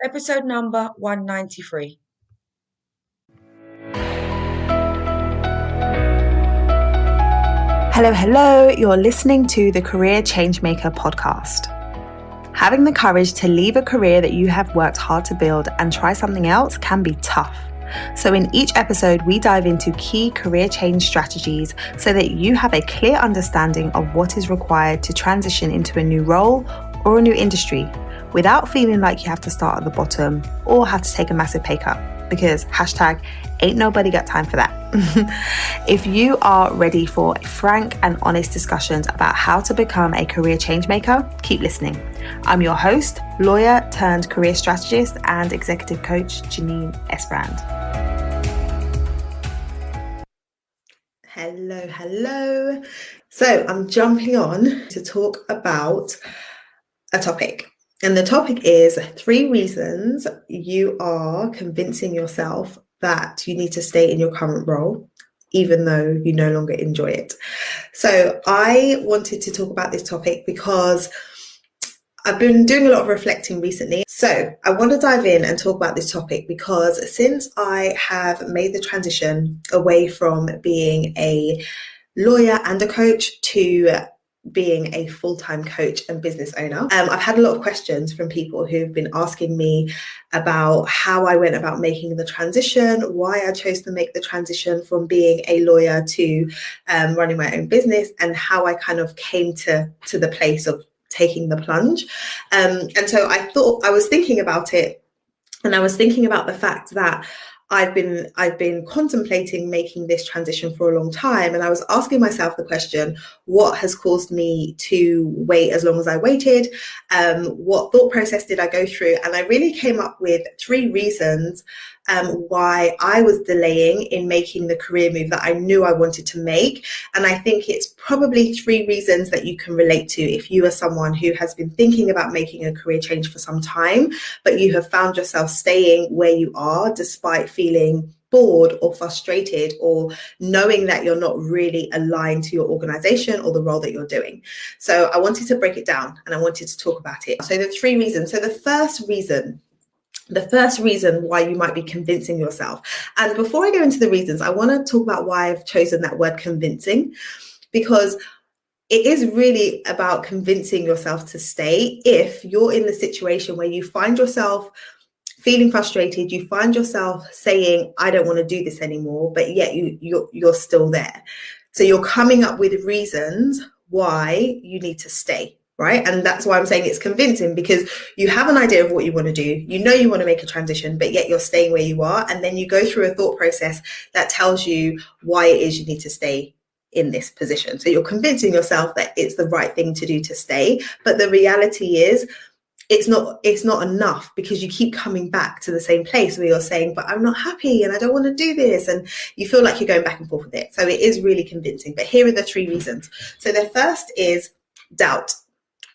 episode number 193. Hello, you're listening to the Career Changemaker podcast. Having the courage to leave a career that you have worked hard to build and try something else can be tough. So in each episode, we dive into key career change strategies so that you have a clear understanding of what is required to transition into a new role or a new industry without feeling like you have to start at the bottom or have to take a massive pay cut, because #ain't nobody got time for that. If you are ready for frank and honest discussions about how to become a career change maker, keep listening. I'm your host, lawyer turned career strategist and executive coach, Janine Esbrand. Hello. So I'm jumping on to talk about a topic. And the topic is 3 reasons you are convincing yourself that you need to stay in your current role, even though you no longer enjoy it. So I wanted to talk about this topic because I've been doing a lot of reflecting recently. So I want to dive in and talk about this topic because since I have made the transition away from being a lawyer and a coach to being a full-time coach and business owner, I've had a lot of questions from people who've been asking me about how I went about making the transition, why I chose to make the transition from being a lawyer to running my own business, and how I kind of came to the place of taking the plunge. And so I was thinking about it, and I was thinking about the fact that I've been contemplating making this transition for a long time, and I was asking myself the question, what has caused me to wait as long as I waited? What thought process did I go through? And I really came up with 3 reasons why I was delaying in making the career move that I knew I wanted to make. And I think it's probably 3 reasons that you can relate to if you are someone who has been thinking about making a career change for some time, but you have found yourself staying where you are despite feeling bored or frustrated or knowing that you're not really aligned to your organization or the role that you're doing. So I wanted to break it down and I wanted to talk about it. So the 3 reasons. So the first reason why you might be convincing yourself. And before I go into the reasons, I want to talk about why I've chosen that word convincing, because it is really about convincing yourself to stay if you're in the situation where you find yourself feeling frustrated, you find yourself saying, I don't want to do this anymore, but yet you're still there. So you're coming up with reasons why you need to stay. Right. And that's why I'm saying it's convincing, because you have an idea of what you want to do. You know you want to make a transition, but yet you're staying where you are. And then you go through a thought process that tells you why it is you need to stay in this position. So you're convincing yourself that it's the right thing to do to stay. But the reality is it's not enough, because you keep coming back to the same place where you're saying, but I'm not happy and I don't want to do this. And you feel like you're going back and forth with it. So it is really convincing. But here are the 3 reasons. So the first is doubt.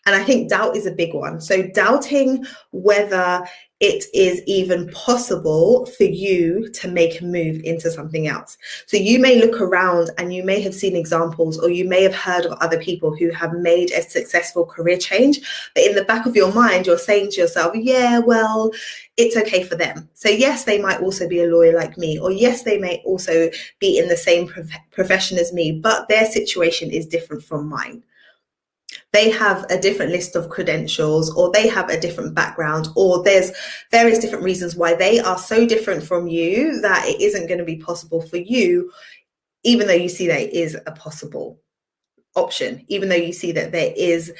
And I think doubt is a big one. So doubting whether it is even possible for you to make a move into something else. So you may look around and you may have seen examples, or you may have heard of other people who have made a successful career change. But in the back of your mind, you're saying to yourself, yeah, well, it's okay for them. So yes, they might also be a lawyer like me, or yes, they may also be in the same profession as me, but their situation is different from mine. They have a different list of credentials, or they have a different background, or there's various different reasons why they are so different from you that it isn't going to be possible for you, even though you see that it is a possible option, even though you see that there is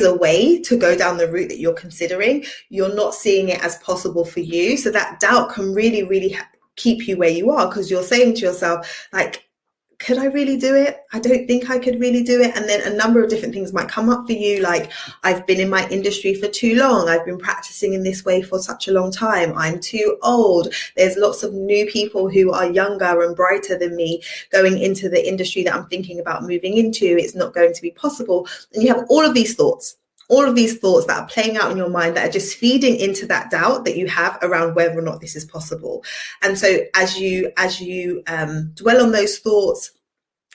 a way to go down the route that you're considering. You're not seeing it as possible for you. So that doubt can really, really keep you where you are, because you're saying to yourself, like, could I really do it? I don't think I could really do it. And then a number of different things might come up for you, like, I've been in my industry for too long. I've been practicing in this way for such a long time. I'm too old. There's lots of new people who are younger and brighter than me going into the industry that I'm thinking about moving into. It's not going to be possible. And you have all of these thoughts that are playing out in your mind that are just feeding into that doubt that you have around whether or not this is possible. And so as you dwell on those thoughts,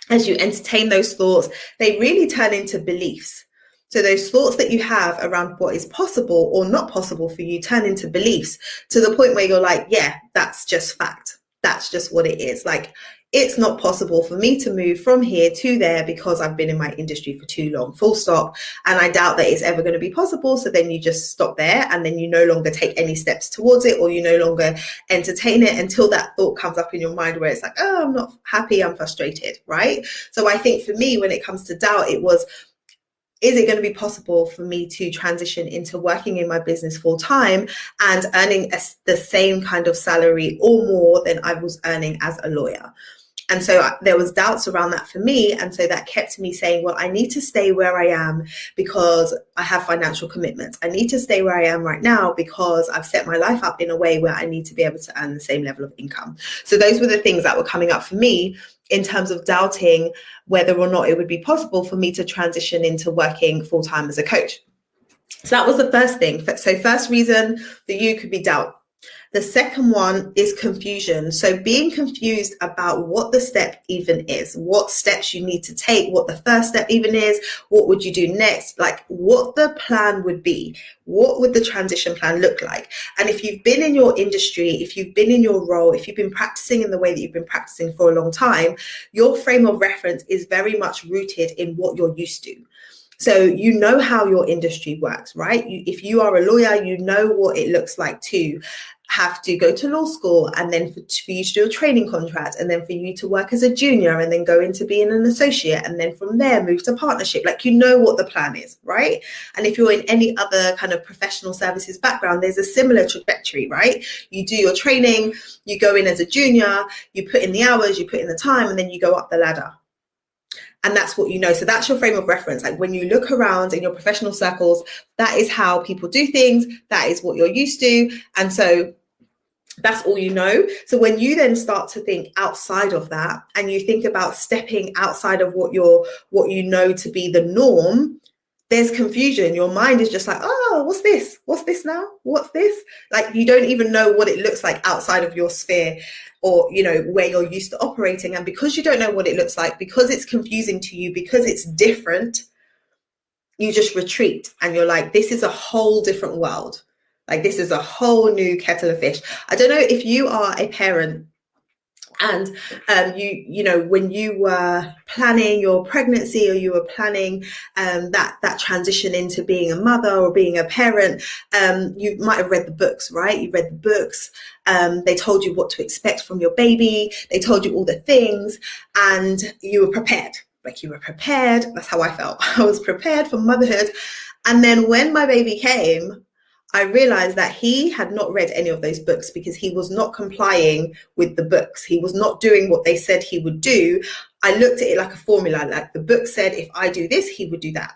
as you entertain those thoughts, they really turn into beliefs. So those thoughts that you have around what is possible or not possible for you turn into beliefs, to the point where you're like, yeah, that's just fact. That's just what it is. Like, it's not possible for me to move from here to there because I've been in my industry for too long, full stop. And I doubt that it's ever going to be possible. So then you just stop there, and then you no longer take any steps towards it, or you no longer entertain it until that thought comes up in your mind where it's like, oh, I'm not happy, I'm frustrated, right? So I think for me, when it comes to doubt, it was, is it going to be possible for me to transition into working in my business full time and earning the same kind of salary or more than I was earning as a lawyer? And so there was doubts around that for me. And so that kept me saying, well, I need to stay where I am because I have financial commitments. I need to stay where I am right now because I've set my life up in a way where I need to be able to earn the same level of income. So those were the things that were coming up for me in terms of doubting whether or not it would be possible for me to transition into working full time as a coach. So that was the first thing. So first reason for you could be doubt. The second one is confusion. So being confused about what the step even is, what steps you need to take, what the first step even is, what would you do next, like what the plan would be, what would the transition plan look like? And if you've been in your industry, if you've been in your role, if you've been practicing in the way that you've been practicing for a long time, your frame of reference is very much rooted in what you're used to. So you know how your industry works, right? If you are a lawyer, you know what it looks like to have to go to law school, and then for you to do a training contract, and then for you to work as a junior, and then go into being an associate, and then from there move to partnership. Like, you know what the plan is, right? And if you're in any other kind of professional services background, there's a similar trajectory, right? You do your training, you go in as a junior, you put in the hours, you put in the time, and then you go up the ladder. And that's what you know. So that's your frame of reference. Like, when you look around in your professional circles, that is how people do things. That is what you're used to. And so that's all you know. So when you then start to think outside of that, and you think about stepping outside of what you know to be the norm, there's confusion. Your mind is just like, oh, what's this? What's this now? What's this? Like, you don't even know what it looks like outside of your sphere, or, you know, where you're used to operating. And because you don't know what it looks like, because it's confusing to you, because it's different, you just retreat, and you're like, this is a whole different world. Like, this is a whole new kettle of fish. I don't know if you are a parent, and you know, when you were planning your pregnancy, or you were planning that transition into being a mother or being a parent, you might have read the books, right? You read the books. They told you what to expect from your baby. They told you all the things, and you were prepared. Like, you were prepared. That's how I felt. I was prepared for motherhood. And then when my baby came, I realized that he had not read any of those books, because he was not complying with the books. He was not doing what they said he would do. I looked at it like a formula. Like, the book said, if I do this, he would do that.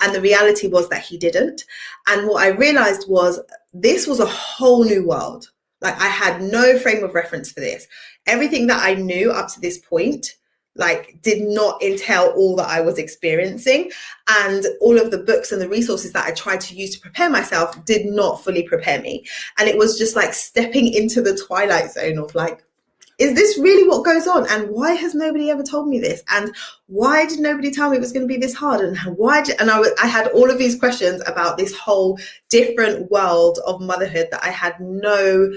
And the reality was that he didn't. And what I realized was, this was a whole new world. Like, I had no frame of reference for this. Everything that I knew up to this point, like, did not entail all that I was experiencing. And all of the books and the resources that I tried to use to prepare myself did not fully prepare me. And it was just like stepping into the twilight zone of like, is this really what goes on? And why has nobody ever told me this? And why did nobody tell me it was going to be this hard? And I had all of these questions about this whole different world of motherhood that I had no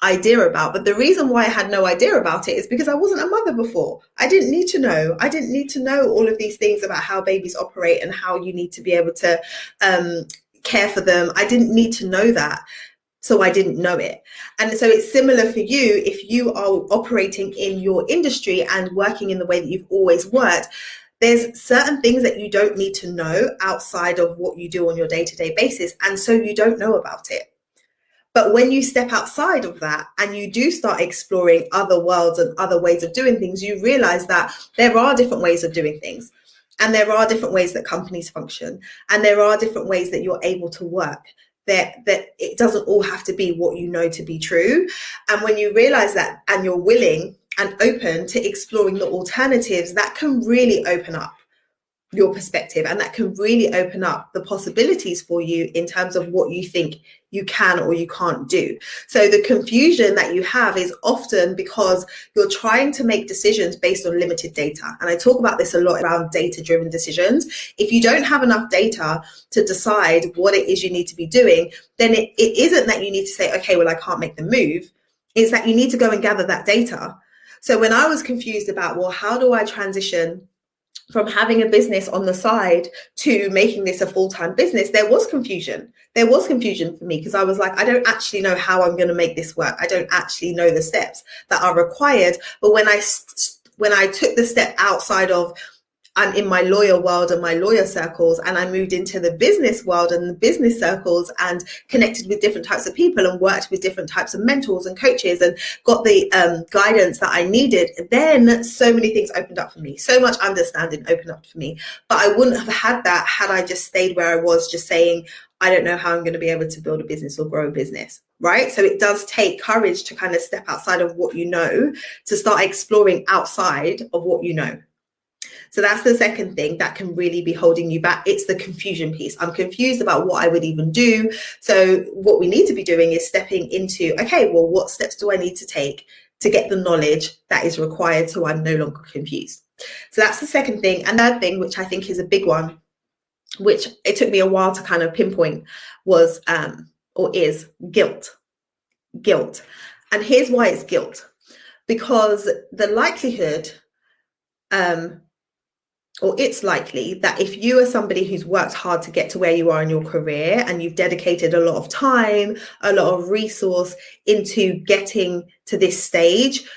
idea about. But the reason why I had no idea about it is because I wasn't a mother before. I didn't need to know. I didn't need to know all of these things about how babies operate and how you need to be able to care for them. I didn't need to know that. So I didn't know it. And so it's similar for you if you are operating in your industry and working in the way that you've always worked. There's certain things that you don't need to know outside of what you do on your day-to-day basis. And so you don't know about it. But when you step outside of that and you do start exploring other worlds and other ways of doing things, you realize that there are different ways of doing things. And there are different ways that companies function. And there are different ways that you're able to work. That it doesn't all have to be what you know to be true. And when you realize that, and you're willing and open to exploring the alternatives, that can really open up your perspective, and that can really open up the possibilities for you in terms of what you think you can or you can't do. So the confusion that you have is often because you're trying to make decisions based on limited data. And I talk about this a lot around data-driven decisions. If you don't have enough data to decide what it is you need to be doing, then it isn't that you need to say, okay, well, I can't make the move. It's that you need to go and gather that data. So when I was confused about, well, how do I transition from having a business on the side to making this a full-time business, there was confusion. There was confusion for me because I was like, I don't actually know how I'm going to make this work. I don't actually know the steps that are required. But when I took the step outside of, I'm in my lawyer world and my lawyer circles, and I moved into the business world and the business circles and connected with different types of people and worked with different types of mentors and coaches and got the guidance that I needed, then so many things opened up for me. So much understanding opened up for me. But I wouldn't have had that had I just stayed where I was, just saying, I don't know how I'm going to be able to build a business or grow a business, right? So it does take courage to kind of step outside of what you know, to start exploring outside of what you know. So that's the second thing that can really be holding you back. It's the confusion piece. I'm confused about what I would even do. So what we need to be doing is stepping into, okay, well, what steps do I need to take to get the knowledge that is required so I'm no longer confused? So that's the second thing. And third thing, which I think is a big one, which it took me a while to kind of pinpoint, was or is guilt. Guilt. And here's why it's guilt. Because the likelihood or it's likely that if you are somebody who's worked hard to get to where you are in your career and you've dedicated a lot of time, a lot of resource into getting to this stage,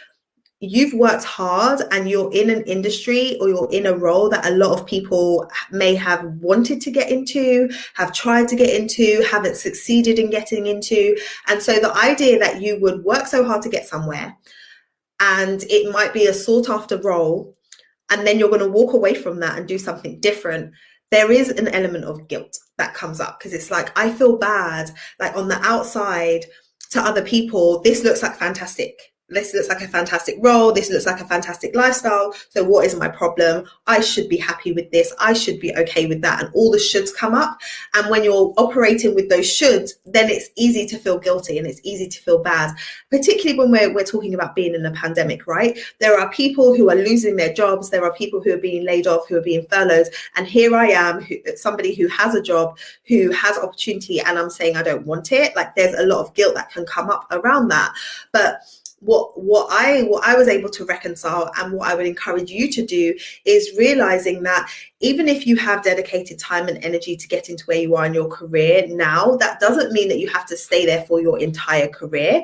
you've worked hard and you're in an industry or you're in a role that a lot of people may have wanted to get into, have tried to get into, haven't succeeded in getting into. And so the idea that you would work so hard to get somewhere and it might be a sought after role, and then you're going to walk away from that and do something different, there is an element of guilt that comes up because it's like, I feel bad, like on the outside to other people, this looks like fantastic. This looks like a fantastic role. This looks like a fantastic lifestyle. So what is my problem? I should be happy with this. I should be okay with that. And all the shoulds come up. And when you're operating with those shoulds, then it's easy to feel guilty and it's easy to feel bad, particularly when we're talking about being in a pandemic, right? There are people who are losing their jobs. There are people who are being laid off, who are being furloughed. And here I am, somebody who has a job, who has opportunity, and I'm saying I don't want it. Like there's a lot of guilt that can come up around that. But what I was able to reconcile and what I would encourage you to do is realizing that even if you have dedicated time and energy to get into where you are in your career now, that doesn't mean that you have to stay there for your entire career.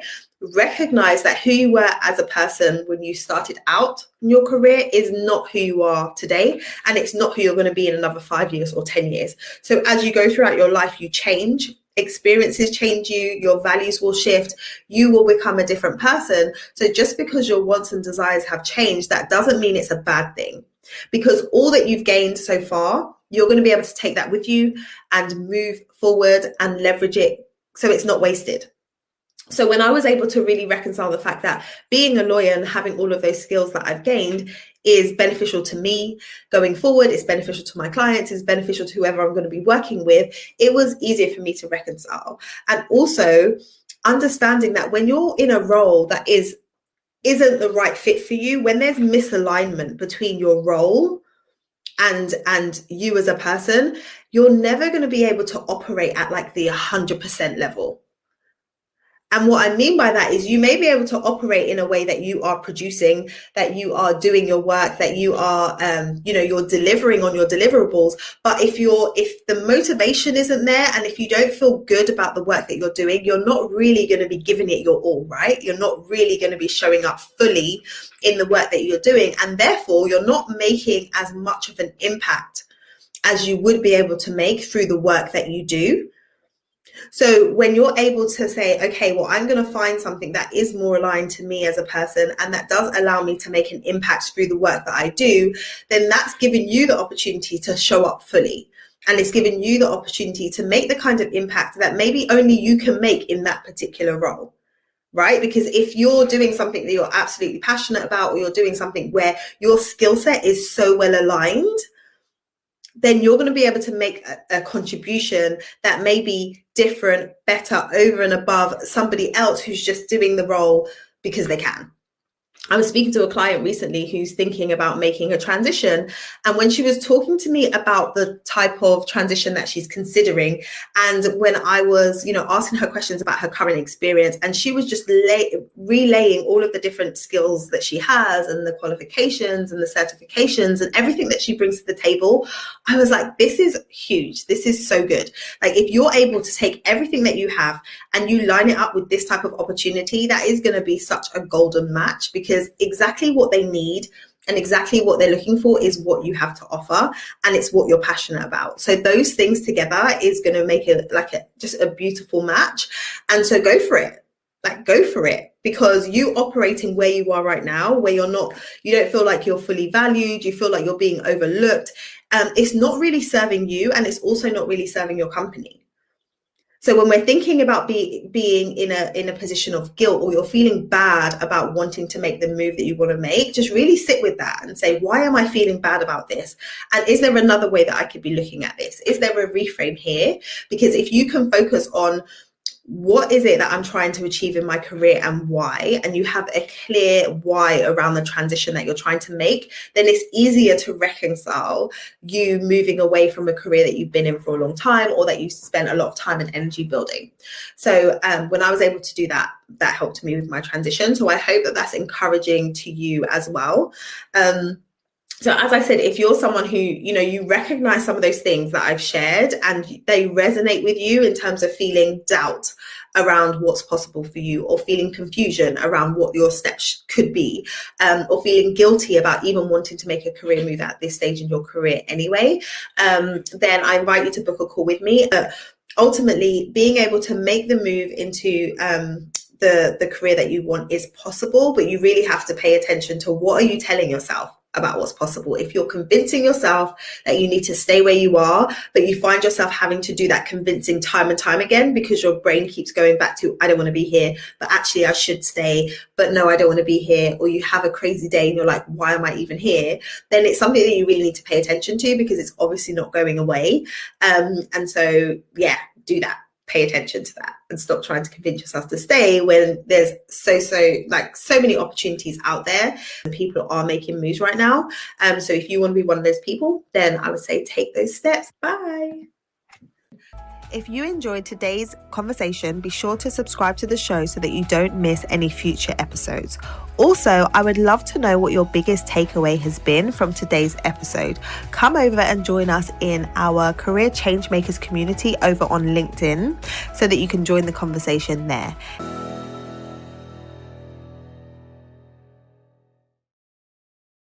Recognize that who you were as a person when you started out in your career is not who you are today, and it's not who you're going to be in another 5 years or 10 years. So as you go throughout your life, you change. Experiences change you, your values will shift, you will become a different person. So just because your wants and desires have changed, that doesn't mean it's a bad thing, because all that you've gained so far, you're going to be able to take that with you and move forward and leverage it so it's not wasted. So when I was able to really reconcile the fact that being a lawyer and having all of those skills that I've gained is beneficial to me going forward, it's beneficial to my clients, it's beneficial to whoever I'm going to be working with, it was easier for me to reconcile. And also understanding that when you're in a role that isn't the right fit for you, when there's misalignment between your role and you as a person, you're never going to be able to operate at like the 100% level. And what I mean by that is you may be able to operate in a way that you are producing, that you are doing your work, that you are, you're delivering on your deliverables. But if the motivation isn't there, and if you don't feel good about the work that you're doing, you're not really going to be giving it your all, right? You're not really going to be showing up fully in the work that you're doing. And therefore, you're not making as much of an impact as you would be able to make through the work that you do. So when you're able to say, okay, well, I'm going to find something that is more aligned to me as a person and that does allow me to make an impact through the work that I do, then that's giving you the opportunity to show up fully. And it's giving you the opportunity to make the kind of impact that maybe only you can make in that particular role. Right? Because if you're doing something that you're absolutely passionate about, or you're doing something where your skill set is so well aligned, then you're going to be able to make a contribution that may be different, better, over and above somebody else who's just doing the role because they can. I was speaking to a client recently who's thinking about making a transition. And when she was talking to me about the type of transition that she's considering, and when I was, asking her questions about her current experience, and she was just relaying all of the different skills that she has and the qualifications and the certifications and everything that she brings to the table, I was like, this is huge. This is so good. Like, if you're able to take everything that you have and you line it up with this type of opportunity, that is going to be such a golden match, because exactly what they need and exactly what they're looking for is what you have to offer, and it's what you're passionate about. So those things together is going to make it just a beautiful match. And so go for it. Go for it, because you operating where you are right now, where you don't feel like you're fully valued, you feel like you're being overlooked. It's not really serving you, and it's also not really serving your company. So when we're thinking about being in a position of guilt, or you're feeling bad about wanting to make the move that you want to make, just really sit with that and say, why am I feeling bad about this? And is there another way that I could be looking at this? Is there a reframe here? Because if you can focus on what is it that I'm trying to achieve in my career and why, and you have a clear why around the transition that you're trying to make, then it's easier to reconcile you moving away from a career that you've been in for a long time, or that you spent a lot of time and energy building. So when I was able to do that, that helped me with my transition. So I hope that that's encouraging to you as well. So as I said, if you're someone who, you recognize some of those things that I've shared and they resonate with you in terms of feeling doubt around what's possible for you, or feeling confusion around what your steps could be, or feeling guilty about even wanting to make a career move at this stage in your career anyway, then I invite you to book a call with me. Ultimately, being able to make the move into the career that you want is possible, but you really have to pay attention to what are you telling yourself about what's possible. If you're convincing yourself that you need to stay where you are, but you find yourself having to do that convincing time and time again, because your brain keeps going back to, I don't want to be here, but actually I should stay, but no, I don't want to be here, or you have a crazy day and you're like, why am I even here? Then it's something that you really need to pay attention to, because it's obviously not going away. And so, yeah, do that. Pay attention to that and stop trying to convince yourself to stay when there's so many opportunities out there and people are making moves right now. So if you want to be one of those people, then I would say take those steps. Bye. If you enjoyed today's conversation, be sure to subscribe to the show so that you don't miss any future episodes. Also, I would love to know what your biggest takeaway has been from today's episode. Come over and join us in our Career Changemakers community over on LinkedIn so that you can join the conversation there.